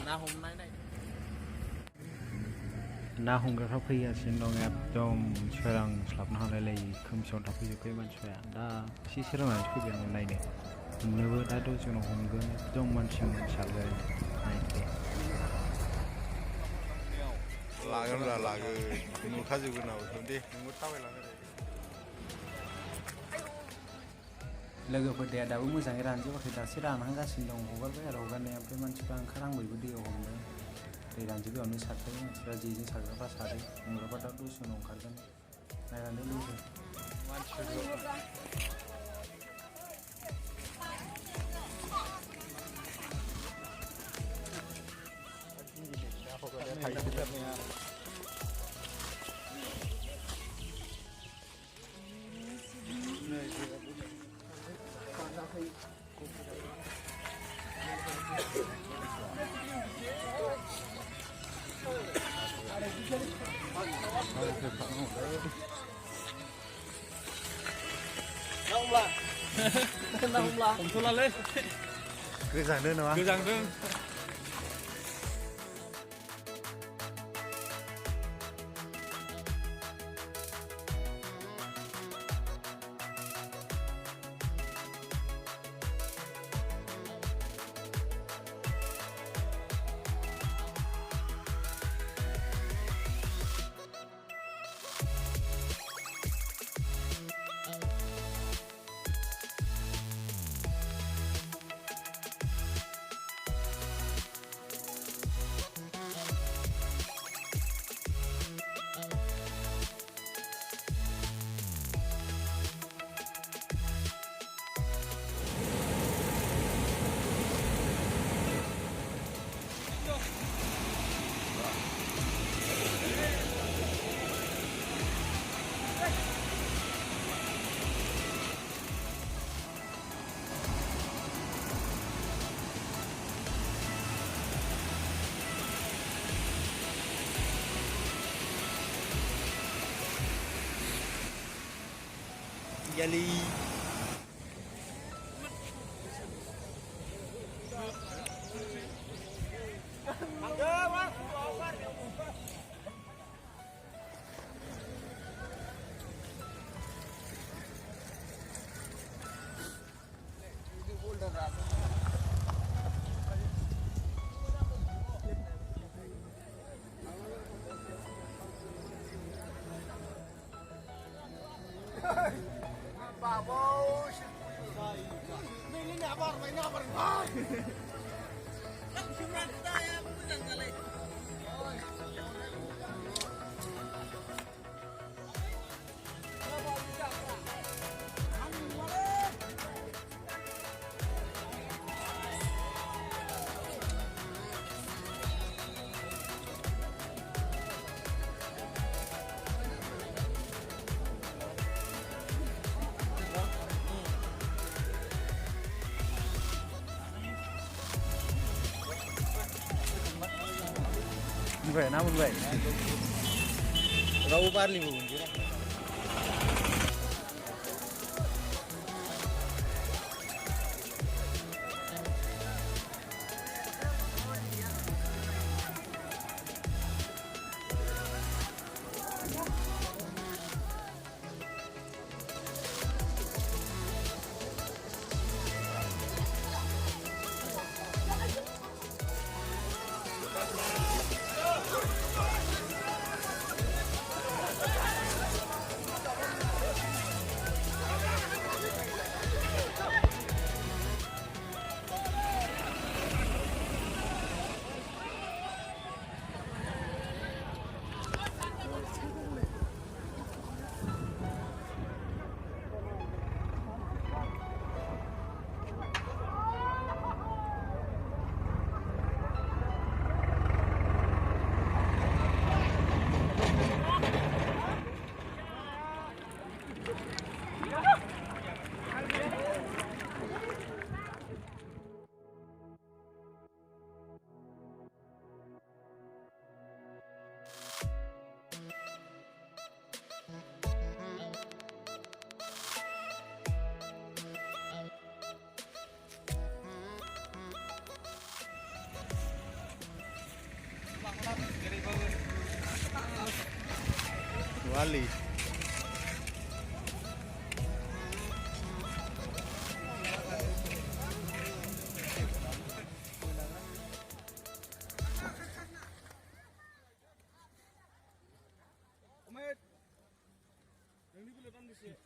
ना हमनाय नाय ना हमग्राफ्रा फैगासिनो दं एकदम सोरांस्लाबनो हालायलायि खोमसियावनो थाफैजोबखायो मानसिफ्रा दा एसे सोरांनानैसो फैबाय आङो नायनो हमनोबो दा दसे उनाव हमगोन एकदम मानसि सारगोन नायदो लागोन रा लागोन नुखाजोबगोन नाखौ दे नोंबो थाबायलाङो लोगोफोर दैया दाबो मोजाङै रानजोबाखै दासो रानहांगासिनो दं हगारबाय आरो हगारनाया ओमफ्राय मानसिफ्रा ओंखारहांबायबो दैयाव हमनो दै रानजोबैयावनो सारखायो मानसिफ्रा जेजों सारग्राफ्रा सारो हमग्राफ्रा दा दसे उनाव ओंखारगोन नायनानै लोगो हमथ'लालै गोजांदों नामा गोजांदों Yali. मोनबाय ना मोनबाय रावबो बारलिबो मोनगोन Wali. Omet, yang ini boleh kan di sini.